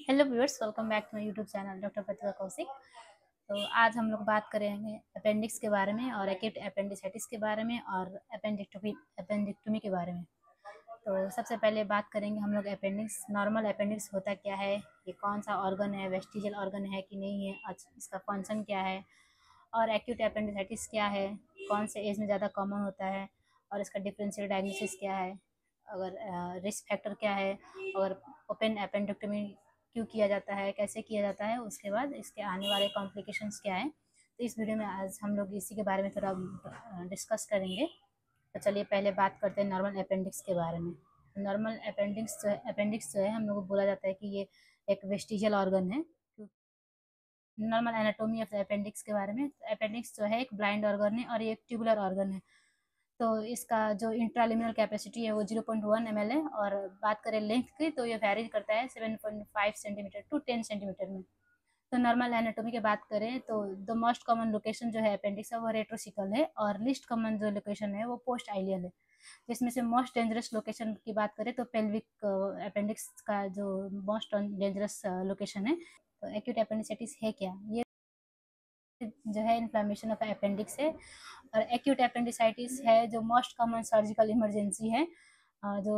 Hello viewers, welcome back to my YouTube channel doctor Pratibha Kaushik. तो आज हम लोग बात करेंगे अपेंडिक्स के बारे में और एक्यूट अपेंडिसाइटिस के बारे में और अपेंडिक्टोमी के बारे में। तो सबसे पहले बात करेंगे हम लोग अपेंडिक्स। नॉर्मल अपेंडिक्स होता क्या है, ये कौन सा ऑर्गन है, वेस्टिजियल ऑर्गन है कि नहीं है, इसका फंक्शन क्या है, और एक्यूट अपेंडिसाइटिस क्या है, कौन से एज में ज़्यादा कॉमन होता है, और इसका डिफरेंशियल डायग्नोसिस क्या है, अगर रिस्क फैक्टर क्या है, और ओपन अपेंडिक्टोमी क्यों किया जाता है, कैसे किया जाता है, उसके बाद इसके आने वाले कॉम्प्लिकेशंस क्या हैं। तो इस वीडियो में आज हम लोग इसी के बारे में थोड़ा डिस्कस करेंगे। तो चलिए पहले बात करते हैं नॉर्मल अपेंडिक्स के बारे में। नॉर्मल अपेंडिक्स जो है हम लोग को बोला जाता है कि ये एक वेस्टिजियल ऑर्गन है। Normal anatomy of the appendix के बारे में, अपेंडिक्स जो है एक ब्लाइंड ऑर्गन है और ये एक ट्यूबुलर ऑर्गन है। तो इसका जो इंट्रालिमिनल कैपेसिटी है वो 0.1 ml है, और बात करें लेंथ की तो ये वेरीज करता है 7.5 सेंटीमीटर टू 10 सेंटीमीटर में। तो नॉर्मल एनाटोमी की बात करें तो द मोस्ट कॉमन लोकेशन जो है अपेंडिक्स का वो रेट्रोसिकल है, और लिस्ट कॉमन जो लोकेशन है वो पोस्ट आइलियल है। जिसमें से मोस्ट डेंजरस लोकेशन की बात करें तो पेल्विक अपेंडिक्स का जो मोस्ट डेंजरस लोकेशन है। तो एक्यूट अपेंडिसाइटिस है क्या, ये जो है इन्फ्लामेशन ऑफ अपेंडिक्स है। और एक्यूट अपेंडिसाइटिस है जो मोस्ट कॉमन सर्जिकल इमरजेंसी है, जो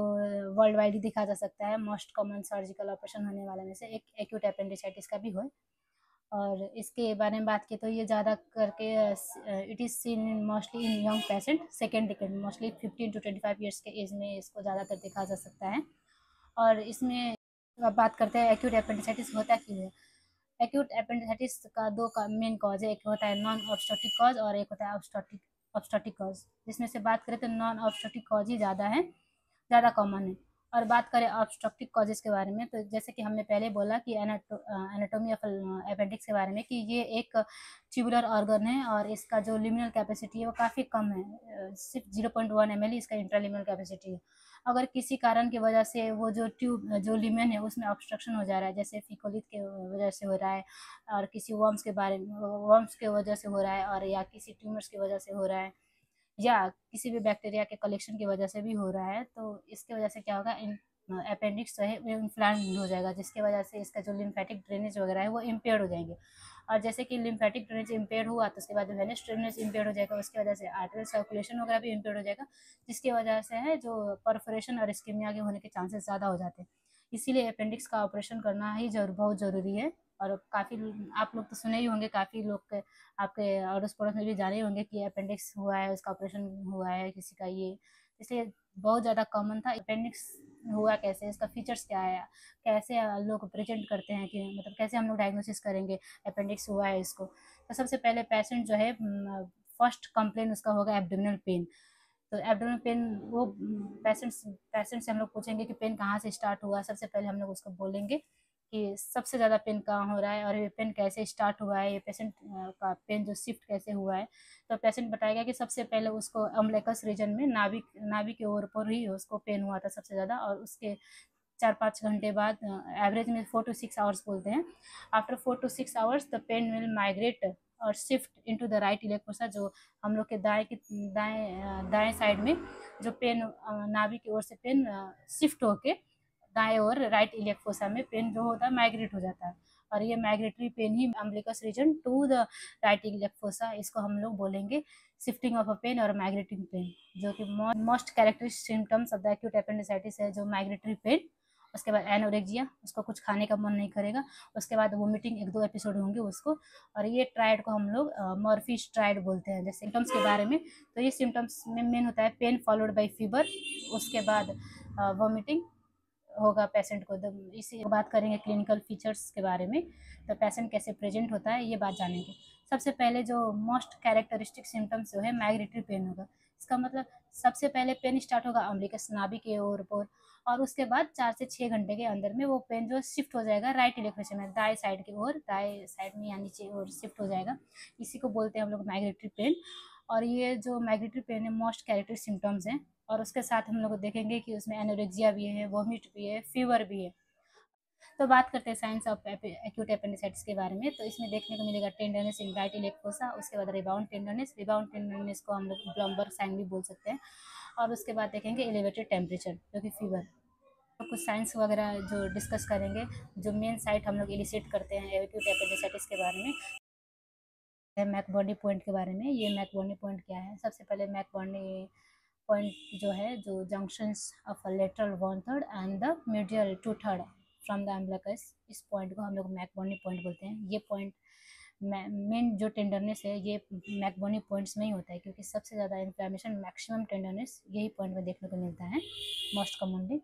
वर्ल्ड वाइड ही देखा जा सकता है। मोस्ट कॉमन सर्जिकल ऑपरेशन होने वाले में से एक एक्यूट अपेंडिसाइटिस का भी हो। और इसके बारे में बात की तो ये ज़्यादा करके it is seen in mostly in young patient, second decade, mostly 15 to 25 years के एज में इसको ज़्यादातर देखा जा सकता है। और इसमें अब बात करते हैं एक्यूट अपेंडिसाइटिस होता क्यों है। एक्यूट अपेंडिसाइटिस का दो का मेन कॉज है, एक होता है नॉन ऑब्स्ट्रक्टिव कॉज और एक होता है ऑब्स्ट्रक्टिव कॉज। जिसमें से बात करें तो नॉन ऑब्स्ट्रक्टिव कॉज ही ज़्यादा है, ज़्यादा कॉमन है। और बात करें ऑब्स्ट्रक्टिव कॉजेज़ के बारे में तो जैसे कि हमने पहले बोला कि एनाटोमी ऑफ अपेंडिक्स के बारे में कि ये एक ट्यूबुलर ऑर्गन है और इसका जो लिमिनल कैपेसिटी है वो काफ़ी कम है, सिर्फ 0.1 ml इसका इंट्रालिमिनल कैपेसिटी है। अगर किसी कारण की वजह से वो जो लिमेन है उसमें ऑब्स्ट्रक्शन हो जा रहा है, जैसे फिकोलिथ के वजह से हो रहा है, और किसी वर्म्स के वजह से हो रहा है, और या किसी ट्यूमर्स की वजह से हो रहा है, या किसी भी बैक्टीरिया के कलेक्शन की वजह से भी हो रहा है, तो इसके वजह से क्या होगा, अपेंडिक्स जो है वो इन्फ्लामेड हो जाएगा, जिसकी वजह से इसका जो लिम्फेटिक ड्रेनेज वगैरह है वो इम्पेयर हो जाएंगे। और जैसे कि लिम्फेटिक ड्रेनेज इम्पेयर हुआ तो उसके बाद वेनस ड्रेनेज इम्पेयर हो जाएगा, उसकी वजह से आर्टरियल सर्कुलेशन वगैरह भी इम्पेयर हो जाएगा, जिसकी वजह से है जो परफोरेशन और इस्कीमिया के होने के चांसेस ज़्यादा हो जाते हैं। इसीलिए अपेंडिक्स का ऑपरेशन करना ही बहुत ज़रूरी है। और काफ़ी आप लोग तो सुने ही होंगे, काफ़ी लोग आपके अड़ोस पड़ोस में भी जाने ही होंगे कि अपेंडिक्स हुआ है, उसका ऑपरेशन हुआ है किसी का, ये इसलिए बहुत ज़्यादा कॉमन था। अपेंडिक्स हुआ कैसे, इसका फीचर्स क्या है, कैसे लोग प्रेजेंट करते हैं, कि मतलब कैसे हम लोग डायग्नोसिस करेंगे अपेंडिक्स हुआ है इसको। तो सबसे पहले पेशेंट जो है फर्स्ट कंप्लेन उसका होगा एब्डोमिनल पेन। तो एब्डोमिनल पेन वो पेशेंट से हम लोग पूछेंगे कि पेन कहाँ से स्टार्ट हुआ। सबसे पहले हम लोग उसको बोलेंगे कि सबसे ज़्यादा पेन कहाँ हो रहा है और ये पेन कैसे स्टार्ट हुआ है, ये पेशेंट का पेन जो शिफ्ट कैसे हुआ है। तो पेशेंट बताएगा कि सबसे पहले उसको अम्बलिकस रीजन में नाभि के ओर पर ही उसको पेन हुआ था सबसे ज़्यादा, और उसके 4-5 घंटे बाद, एवरेज में 4 to 6 आवर्स बोलते हैं, after 4 to 6 hours the pain will migrate और shift into the right iliac fossa, जो हम लोग के दाएं साइड में जो पेन नाभि की ओर से पेन शिफ्ट होके दाएं और राइट इलियक फोसा में पेन जो होता है माइग्रेट हो जाता है। और ये माइग्रेटरी पेन ही umbilicus region to the right iliac fossa, इसको हम लोग बोलेंगे शिफ्टिंग ऑफ अ पेन और माइग्रेटिंग पेन, जो कि most characteristic symptoms of the acute appendicitis है, जो माइग्रेटरी पेन। उसके बाद एनोरेक्जिया, उसको कुछ खाने का मन नहीं करेगा। उसके बाद वोमिटिंग, 1-2 एपिसोड होंगे उसको। और ये ट्रायड को हम लोग मॉर्फी ट्रायड बोलते हैं। जैसे सिम्टम्स के बारे में तो ये सिम्टम्स में मेन होता है पेन फॉलोड बाई फीवर, उसके बाद वोमिटिंग होगा पेशेंट को। इसी बात करेंगे क्लिनिकल फीचर्स के बारे में, तो पेशेंट कैसे प्रेजेंट होता है ये बात जानेंगे। सबसे पहले जो मोस्ट कैरेक्टरिस्टिक सिम्टम्स जो है माइग्रेटरी पेन होगा। इसका मतलब सबसे पहले पेन स्टार्ट होगा अम्बलिकस नाभि के ओर पर, और उसके बाद 4 से 6 घंटे के अंदर में वो पेन जो शिफ्ट हो जाएगा राइट इलेक्ट्रेशन में, दाएं साइड की ओर, दाएं साइड में या नीचे और शिफ्ट हो जाएगा। इसी को बोलते हैं हम लोग माइग्रेटरी पेन। और ये जो माइग्रेटरी पेन है मोस्ट कैरेक्टरिस्टिक सिम्टम्स हैं। और उसके साथ हम लोग देखेंगे कि उसमें एनोरेक्सिया भी है, वोमिट भी है, फीवर भी है। तो बात करते हैं साइंस ऑफ एक्यूट अपेंडिसाइटिस के बारे में। तो इसमें देखने को मिलेगा tenderness in right iliac fossa, उसके बाद रिबाउंड टेंडरनेस को हम लोग ब्लम्बर साइन भी बोल सकते हैं। और उसके बाद देखेंगे एलिवेटेड टेम्परेचर जो कि फीवर। तो कुछ साइंस वगैरह जो डिस्कस करेंगे, जो मेन साइट हम लोग इलिसिट करते हैं एक्यूट एपेंडिसाइटिस के बारे में, मैकबर्नी पॉइंट के बारे में। ये मैकबर्नी पॉइंट क्या है? सबसे पहले मैकबर्नी पॉइंट जो है, जो junctions of lateral one third and the medial two third from the umbilicus, इस पॉइंट को हम लोग मैकबर्नी पॉइंट बोलते हैं। ये पॉइंट मेन जो टेंडरनेस है ये मैकबर्नी पॉइंट्स में ही होता है, क्योंकि सबसे ज़्यादा इन्फ्लेमेशन, मैक्सिमम टेंडरनेस यही पॉइंट में देखने को मिलता है मोस्ट कॉमनली।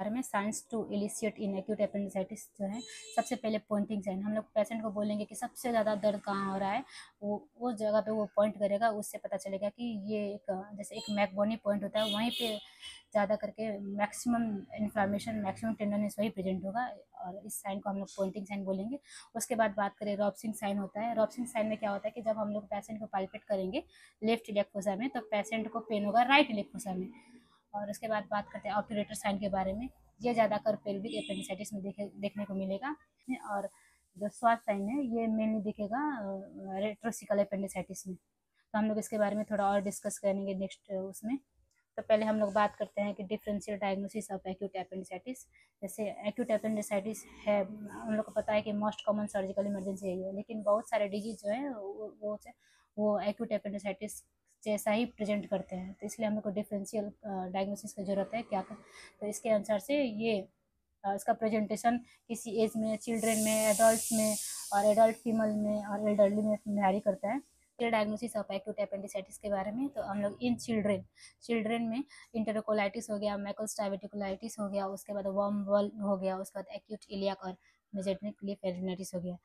बारे में signs to elicit in acute appendicitis जो है, सबसे पहले पॉइंटिंग साइन। हम लोग पेशेंट को बोलेंगे कि सबसे ज़्यादा दर्द कहाँ हो रहा है, वो जगह पे वो पॉइंट करेगा, उससे पता चलेगा कि ये एक, जैसे एक मैकबोनी पॉइंट होता है, वहीं पे ज़्यादा करके मैक्सिमम इन्फ्लामेशन, मैक्सिमम टेंडरनेस वही प्रेजेंट होगा, और इस साइन को हम लोग पॉइंटिंग साइन बोलेंगे। उसके बाद बात करें रॉब्सिंग साइन होता है। रॉब्सिंग साइन में क्या होता है कि जब हम लोग पेशेंट को पाल्पेट करेंगे लेफ्ट इलेक्ट फोसा में, तो पेशेंट को पेन होगा राइट इलेक्ट फोसा में। और उसके बाद बात करते हैं ऑब्टुरेटर साइन के बारे में। ये ज़्यादातर पेल्विक एपेंडिसाइटिस में देखने को मिलेगा। और जो स्वाथ साइन है ये मेनली दिखेगा रेट्रोसिकल एपेंडिसाइटिस में। तो हम लोग इसके बारे में थोड़ा और डिस्कस करेंगे नेक्स्ट उसमें। तो पहले हम लोग बात करते हैं कि differential diagnosis of acute appendicitis. जैसे एक्यूट एपेंडिसाइटिस है, हम लोग को पता है कि मोस्ट कॉमन सर्जिकल इमरजेंसी है, लेकिन बहुत सारे डिजीज जो है वो एक्यूट एपेंडिसाइटिस जैसा ही प्रेजेंट करते हैं। तो इसलिए हम लोग को डिफरेंशियल डायग्नोसिस की ज़रूरत है। क्या तो इसके अनुसार से ये इसका प्रेजेंटेशन किसी एज में, चिल्ड्रेन में, एडल्ट में, और एडल्ट फीमेल में और एल्डरली में वैरी करता है। डायग्नोसिस ऑफ एक्यूट एपेंडिसाइटिस के बारे में, तो हम लोग इन चिल्ड्रेन में इंटरकोलाइटिस हो गया, मैकल्स डायबिटिकुलाइटिस हो गया, उसके बाद वर्म वॉल हो गया, उसके बाद एक्यूट इलियाक और मेजेटनिक लीफ एरिनाइटिस हो गया।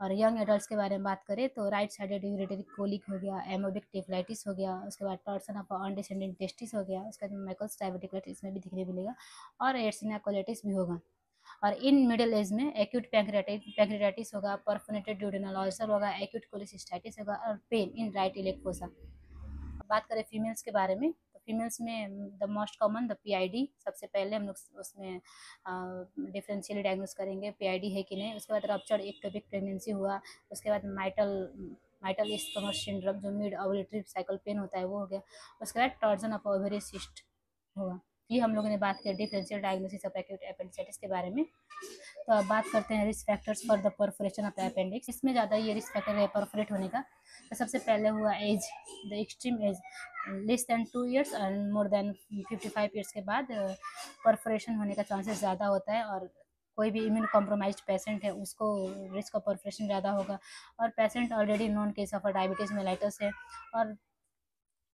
और यंग एडल्ट्स के बारे में बात करें तो राइट साइडेड यूरिटरी कोलिक हो गया, एमोबिक टेफलाइटिस हो गया, उसके बाद टॉर्सन ऑफ अनडिसेंडेंट टेस्टिस हो गया, उसके बाद मैकल्स डायबिटिकुलाइटिस इसमें भी दिखने मिलेगा, और एड्सना कोलाइटिस भी होगा। और इन मिडिल एज में एक्यूट पैंक्रियाटाइटिस होगा, परफोनेटेड ड्यूडेनल अल्सर होगा, एक्यूट कोलिसिस्टाइटिस होगा, और pain in right elect fossa. बात करें फीमेल्स के बारे में, तो फीमेल्स में the most common the PID. सबसे पहले हम लोग उसमें डिफरेंशियली डायग्नोस करेंगे पीआईडी है कि नहीं। उसके बाद रप्चर्ड एक्टोपिक प्रेगनेंसी हुआ, उसके बाद माइटल इस्कमर सिंड्रोम जो मिड ओवुलेटरी साइकिल पेन होता है वो हो गया, उसके बाद टॉर्जन ऑफ ओवेरी सिस्ट होगा। ये हम लोगों ने बात की differential diagnosis of acute appendicitis के बारे में। तो अब बात करते हैं risk factors for the perforation of the appendix. इसमें ज़्यादा ये रिस्क फैक्टर है परफोरेट होने का। तो सबसे पहले हुआ age, the extreme age less than 2 years and more than 55 years के बाद परफोरेशन होने का चांसेस ज़्यादा होता है। और कोई भी इम्यून कॉम्प्रोमाइज्ड पेशेंट है उसको रिस्क ऑफ परफोरेशन ज़्यादा होगा। और patient already non case of diabetes mellitus है, और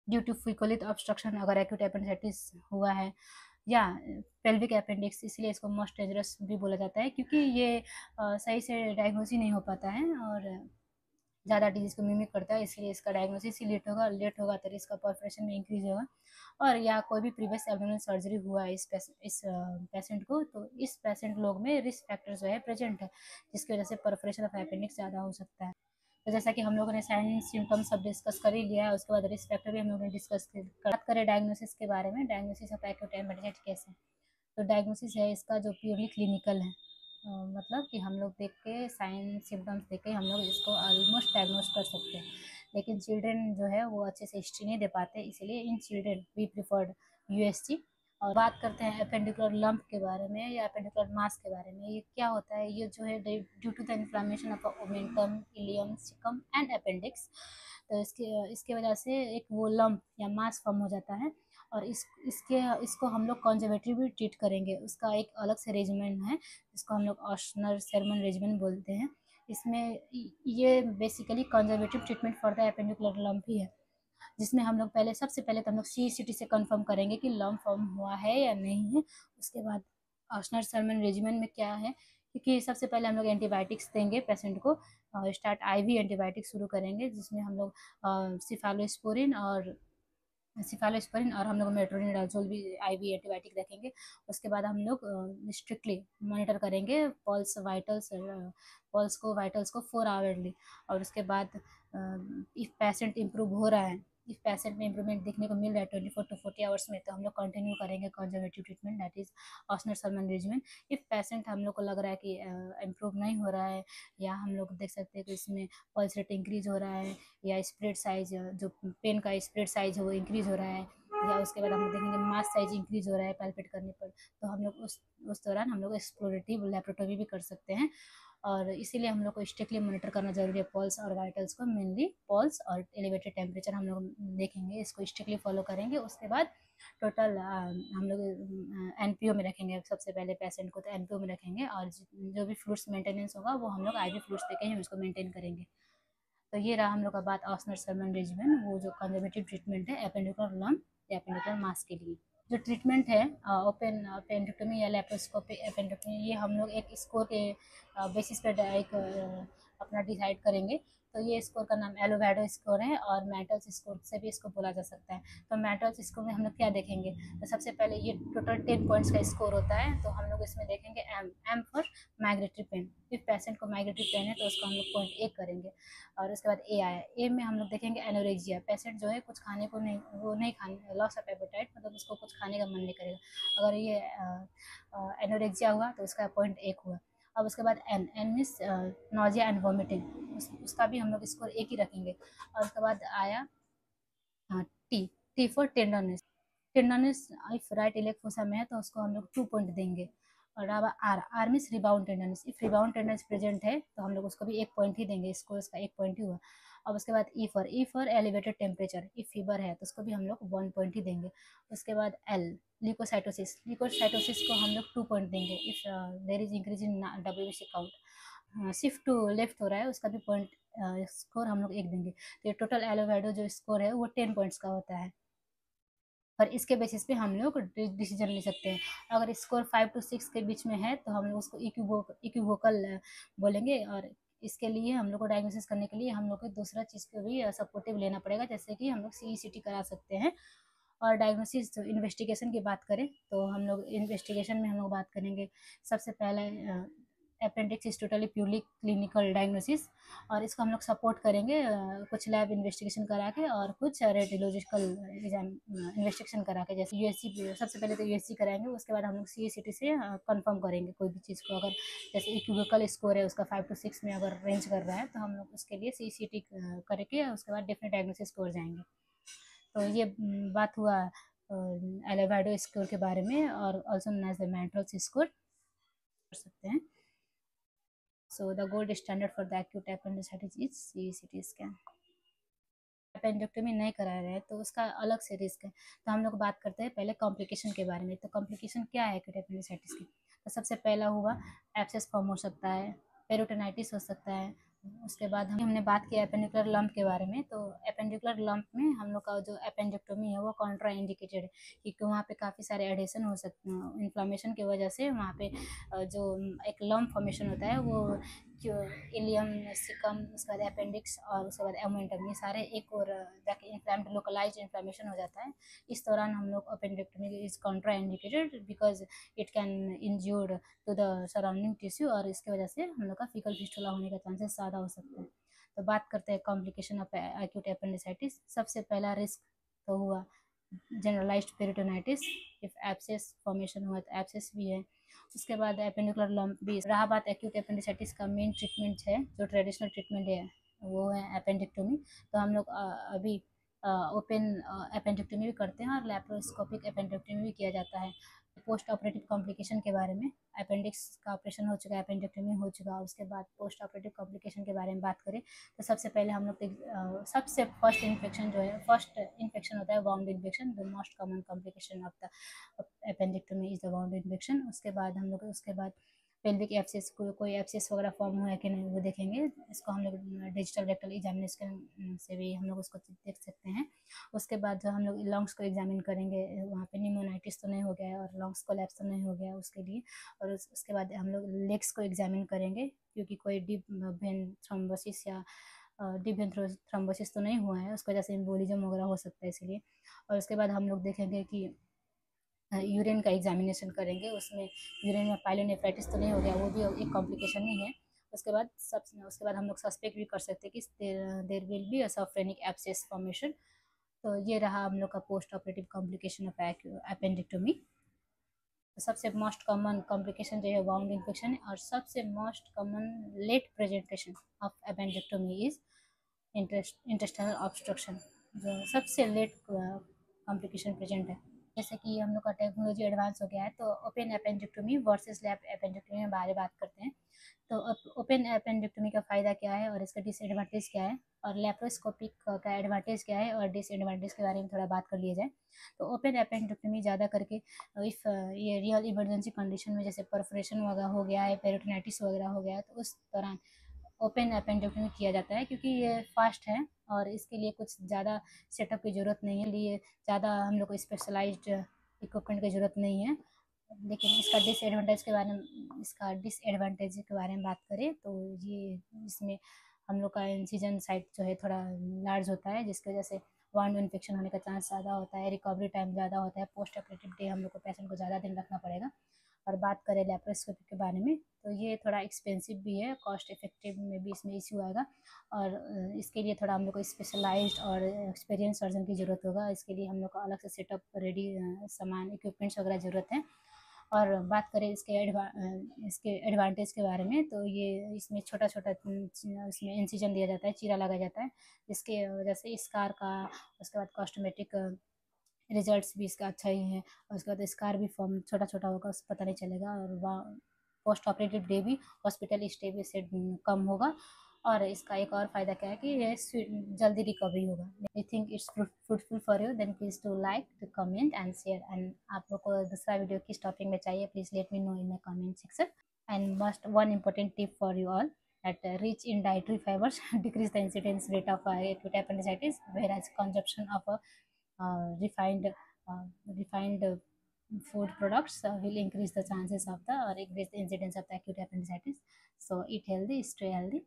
ड्यू टू फिकोलिथ ऑब्स्ट्रक्शन अगर एक्यूट एपेंडिसाइटिस हुआ है, या पेल्विक अपेंडिक्स, इसलिए इसको मोस्ट डेंजरस भी बोला जाता है, क्योंकि ये सही से डायग्नोस ही नहीं हो पाता है और ज़्यादा डिजीज़ को मिमिक करता है, इसलिए इसका डायग्नोसिस ही लेट होगा तो इसका परफोरेशन में इंक्रीज होगा। और या कोई भी प्रीवियस एब्डोमिनल सर्जरी हुआ है इस पेशेंट को, तो इस पेशेंट लोग में रिस्क फैक्टर जो है प्रेजेंट है, जिसकी वजह से परफोरेशन ऑफ अपेंडिक्स ज़्यादा हो सकता है। तो जैसा कि हम लोगों ने साइन सिम्टम्स सब डिस्कस कर ही लिया है, उसके बाद रिस्क फैक्टर भी हम लोगों ने डिस्कस कर। बात करें डायग्नोसिस के बारे में, डायग्नोसिस ऑफ एक्यूट एपेंडिसाइटिस कैसे, तो डायग्नोसिस है इसका जो प्योरली क्लिनिकल है, मतलब कि हम लोग देख के साइन सिम्टम्स देख के हम लोग इसको ऑलमोस्ट डायग्नोस कर सकते हैं। लेकिन चिल्ड्रेन जो है वो अच्छे से हिस्ट्री नहीं दे पाते, इसलिए in children we preferred USG. और बात करते हैं एपेंडिकुलर लंप के बारे में या एपेंडिकुलर मास के बारे में। ये क्या होता है? ये जो है due to the inflammation of omentum, ileum, caecum and appendix, तो इसके वजह से एक वो लंप या मास फॉर्म हो जाता है। और इसको हम लोग कंजर्वेटिव भी ट्रीट करेंगे। उसका एक अलग से रेजिमेंट है जिसको हम लोग ऑस्नर सेरमन रेजिमेंट बोलते हैं। इसमें ये basically conservative treatment for the appendicular lump ही है, जिसमें हम लोग सबसे पहले तो हम लोग CCT से कंफर्म करेंगे कि लंप फॉर्म हुआ है या नहीं है। उसके बाद ऑस्नर सेरमन रेजिमेंट में क्या है, क्योंकि सबसे पहले हम लोग एंटीबायोटिक्स देंगे पेशेंट को, स्टार्ट IV एंटीबायोटिक्स शुरू करेंगे, जिसमें हम लोग सिफालोस्पोरिन और हम लोग मेट्रोनिडाजोल भी IV एंटीबायोटिक रखेंगे। उसके बाद हम लोग स्ट्रिक्टली मॉनिटर करेंगे वाइटल्स को 4 आवरली। और उसके बाद इफ़ पेशेंट इम्प्रूव हो रहा है, इफ पेशेंट में इंप्रूवमेंट देखने को मिल रहा है 24 to 40 आवर्स में, तो हम लोग कंटिन्यू करेंगे conservative treatment, that is Ochsner Sherren regiment. If patient हम लोग को लग रहा है कि इम्प्रूव नहीं हो रहा है, या हम लोग देख सकते हैं कि इसमें पल्स रेट इंक्रीज हो रहा है, या स्प्रेड साइज जो पेन का स्प्रेड साइज है वो इंक्रीज हो रहा है, या उसके बाद हम लोग देखेंगे मास साइज इंक्रीज हो रहा है पैल्पेट करने पर, तो हम लोग उस दौरान हम लोग एक्सप्लोरेटिव लैप्रोटोमी भी कर सकते हैं। और इसीलिए हम लोग को स्ट्रिक्टली मॉनिटर करना जरूरी है पल्स और वाइटल्स को, मेनली पल्स और एलिवेटेड टेम्परेचर हम लोग देखेंगे, इसको स्ट्रिक्टली फॉलो करेंगे। उसके बाद टोटल हम लोग एनपीओ में रखेंगे सबसे पहले पेशेंट को, तो एनपीओ में रखेंगे और जो भी फ्लूइड्स मेंटेनेंस होगा वो हम लोग आईवी फ्लूइड्स देके ही उसको मेंटेन करेंगे। तो ये रहा हम लोग का बात ऑस्नर सरमन रेजिमेंट, वो जो कंजर्वेटिव ट्रीटमेंट है एपेंडिकुलर लम्प या एपेंडिकुलर मास के लिए। जो ट्रीटमेंट है ओपन अपेंडिक्टोमी या लेप्रोस्कोपिक अपेंडिक्टोमी, ये हम लोग एक स्कोर के बेसिस पर एक अपना डिसाइड करेंगे। तो ये स्कोर का नाम एलोवैडो स्कोर है और मैटल्स स्कोर से भी इसको बोला जा सकता है। तो मैटल्स स्कोर में हम लोग क्या देखेंगे, तो सबसे पहले ये टोटल 10 पॉइंट्स का स्कोर होता है, तो हम लोग इसमें देखेंगे M for migratory pain. If patient को माइग्रेटरी पेन है तो उसको हम लोग पॉइंट ए करेंगे। और उसके बाद ए आया, ए में हम लोग देखेंगे एनोरेक्सिया, पेशेंट जो है कुछ खाने को नहीं, वो नहीं खाने, लॉस ऑफ एपेटाइट, मतलब उसको कुछ खाने का मन नहीं करेगा। अगर ये एनोरेक्सिया हुआ तो उसका पॉइंट एक हुआ। अब उसके बाद N means nausea and vomiting, उसका भी हम लोग स्कोर एक ही रखेंगे। और उसके बाद आया T, T for tenderness, tenderness if right elect fossa में है तो उसको हम लोग 2 पॉइंट देंगे। और अब R, R means rebound tenderness, if rebound tenderness present है तो हम लोग उसको भी 1 पॉइंट ही देंगे, स्कोर उसका 1 पॉइंट ही हुआ। अब उसके बाद E for elevated temperature, if fever है तो उसको भी हम लोग 1 पॉइंट ही देंगे। उसके बाद एल लिकोसाइटोसिस, लिकोसाइटोसिस को हम लोग 2 पॉइंट देंगे। If there is increase in WBC count, shift to left हो रहा है उसका भी पॉइंट स्कोर हम लोग एक देंगे। तो ये टोटल एलोवैडो जो स्कोर है वो 10 पॉइंट्स का होता है, और इसके बेसिस पे हम लोग डिसीजन ले सकते हैं। अगर स्कोर 5 to 6 के बीच में है तो हम लोग उसको इक्विवोकल बोलेंगे। और इसके लिए हम लोग को डायग्नोसिस करने के लिए हम लोग को दूसरा चीज़ को भी सपोर्टिव लेना पड़ेगा, जैसे कि हम लोग CECT करा सकते हैं। और डायग्नोसिस जो इन्वेस्टिगेशन की बात करें तो हम लोग इन्वेस्टिगेशन में हम लोग बात करेंगे सबसे पहले appendix is totally purely clinical diagnosis, और इसको हम लोग सपोर्ट करेंगे कुछ लैब इन्वेस्टिगेशन करा के और कुछ रेडियोलॉजिकल एग्जाम इन्वेस्टिगेशन करा के, जैसे USC, सबसे पहले तो USC कराएंगे, उसके बाद हम लोग CECT से कंफर्म करेंगे कोई भी चीज़ को। अगर जैसे इक्विवोकल स्कोर है उसका 5 to 6 में अगर रेंज कर रहा है तो हम लोग उसके लिए CECT करके उसके बाद डेफिनेट डायग्नोसिस को जाएंगे। तो ये बात हुआ एलोवैडो स्कोर के बारे में, और also known as the MANTRELS score कर सकते हैं। So the gold standard for the acute appendicitis is CECT scan. Appendectomy नहीं करा रहे हैं तो उसका अलग से रिस्क है। तो हम लोग बात करते हैं पहले कॉम्प्लिकेशन के बारे में। तो कॉम्प्लिकेशन क्या है एक्यूट एपेंडिसाइटिस की, तो सबसे पहला हुआ एब्सेस फॉर्म हो सकता है, पेरिटोनाइटिस हो सकता है। उसके बाद हमने बात किया एपेंडिकुलर लंप के बारे में। तो एपेंडिकुलर लंप में हम लोग का जो एपेंडेक्टोमी है वो कॉन्ट्रा इंडिकेटेड है, क्योंकि वहाँ पे काफ़ी सारे एडिशन हो सकते हैं इन्फ्लामेशन की वजह से। वहाँ पे जो एक लंप फॉर्मेशन होता है वो जो इलियम, सिकम, उसके बाद अपेंडिक्स और उसके बाद एमोइंटम, ये सारे एक और जाके इन्फ्लाम्ड लोकलाइज इन्फ्लामेशन हो जाता है। इस दौरान हम लोग appendectomy is contraindicated because it can injured to the surrounding tissue, और इसकी वजह से हम लोग का फीकल फिस्टुला होने का चांसेस ज़्यादा हो सकते हैं। तो बात करते हैं कॉम्प्लिकेशन ऑफ एक्यूट एपेंडिसाइटिस। सबसे पहला रिस्क तो हुआ generalised peritonitis, if abscess formation हुआ तो एब्सेस भी है। उसके बाद एपेंडिकुलर लंप भी रहा। बात एक्यूट एपेंडिसाइटिस का मेन ट्रीटमेंट है, जो ट्रेडिशनल ट्रीटमेंट है वो है एपेंडिक्टोमी। तो हम लोग अभी ओपन एपेंडिक्टोमी भी करते हैं और लैप्रोस्कोपिक एपेंडिक्टोमी भी किया जाता है। पोस्ट ऑपरेटिव कॉम्प्लिकेशन के बारे में, अपेंडिक्स का ऑपरेशन हो चुका है, एपेंडेक्टोमी हो चुका, उसके बाद पोस्ट ऑपरेटिव कॉम्प्लिकेशन के बारे में बात करें तो सबसे पहले हम लोग सबसे फर्स्ट इन्फेक्शन जो है, फर्स्ट इन्फेक्शन होता है wound infection. The most common complication of the appendectomy is the wound infection. उसके बाद हम लोग उसके बाद पेल्विक एब्सेस, कोई एब्सेस वगैरह फॉर्म हुआ है कि नहीं वो देखेंगे। इसको हम लोग डिजिटल रेक्टल एग्जामिनेशन से भी हम लोग उसको देख सकते हैं। उसके बाद जो हम लोग लंग्स को एग्जामिन करेंगे, वहाँ पे निमोनाइटिस तो नहीं हो गया है और लंग्स कोलैप्स तो नहीं हो गया उसके लिए। और उसके बाद हम लोग लेग्स को एग्जामिन करेंगे, क्योंकि कोई डीप वेन थ्रोम्बोसिस या डीप वेन थ्रोम्बोसिस तो नहीं हुआ है, उसकी वजह से एम्बोलिज्म वगैरह हो सकता है इसलिए। और उसके बाद हम लोग देखेंगे कि यूरिन का एग्जामिनेशन करेंगे, उसमें यूरिन में पाइलोनेफ्राइटिस तो नहीं हो गया, वो भी एक कॉम्प्लिकेशन ही है। उसके बाद हम लोग सस्पेक्ट भी कर सकते हैं कि there will be a subphrenic abscess formation. तो ये रहा हम लोग का post operative complication of appendectomy. तो सबसे मोस्ट कॉमन कॉम्प्लिकेशन जो है वाउंड इन्फेक्शन है, और सबसे most common late presentation of appendectomy is intestinal obstruction. जो सबसे लेट कॉम्प्लिकेशन प्रेजेंट है। जैसे कि हम लोग का टेक्नोलॉजी एडवांस हो गया है, तो ओपन एपेंडिक्टोमी वर्सेस लैप एपेंडिक्टोमी में बारे बात करते हैं। तो ओपन एपेंडिक्टोमी का फ़ायदा क्या है और इसका डिसएडवांटेज क्या है, और लेप्रोस्कोपिक का एडवांटेज क्या है और डिसएडवांटेज के बारे में थोड़ा बात कर लिया जाए। तो ओपन एपेंडिक्टोमी ज़्यादा करके इफ़ ये रियल इमरजेंसी कंडीशन में जैसे परफोरेशन वगैरह हो गया है, पेरिटोनाइटिस वगैरह हो गया है, तो उस दौरान ओपन एपेंडिक्टोमी किया जाता है, क्योंकि ये फास्ट है और इसके लिए कुछ ज़्यादा सेटअप की ज़रूरत नहीं है, लिए ज़्यादा हम लोग को स्पेशलाइज्ड इक्विपमेंट की ज़रूरत नहीं है। लेकिन इसका डिसएडवांटेज के बारे में बात करें तो ये इसमें हम लोग का इंसिजन साइट जो है थोड़ा लार्ज होता है, जिसकी वजह से वाउंड इन्फेक्शन होने का चांस ज़्यादा होता है, रिकवरी टाइम ज़्यादा होता है, पोस्ट ऑपरेटिव डे हम लोग को पेशेंट को ज़्यादा दिन रखना पड़ेगा। और बात करें लेप्रोस्कोपी के बारे में तो ये थोड़ा एक्सपेंसिव भी है, कॉस्ट इफेक्टिव में भी इसमें इश्यू आएगा, और इसके लिए थोड़ा हम लोग को स्पेशलाइज्ड और एक्सपीरियंस सर्जन की ज़रूरत होगा। इसके लिए हम लोग को अलग से सेटअप रेडी सामान इक्विपमेंट्स वगैरह ज़रूरत है। और बात करें इसके एडवांटेज के बारे में तो ये इसमें छोटा छोटा इसमें इंसिजन दिया जाता है, चीरा लगाया जाता है, जिसके वजह से स्कार का उसके बाद कॉस्मेटिक रिजल्ट्स भी इसका अच्छा ही है, और उसके बाद स्कार भी फॉर्म छोटा छोटा होगा, उससे पता नहीं चलेगा, और पोस्ट ऑपरेटिव डे भी हॉस्पिटल स्टे भी से कम होगा। और इसका एक और फ़ायदा क्या है कि ये जल्दी रिकवरी होगा। I think it's fruitful for you, then please to like to comment and share. And आप लोग को दूसरा वीडियो किस टॉपिक में चाहिए, please let me know in my comment section. And must one important tip for you all, that rich in dietary fibers decrease the incidence rate of acute appendicitis, whereas consumption of refined food products will increase the chances of the or increase the incidence of the acute appendicitis. So eat healthy, stay healthy.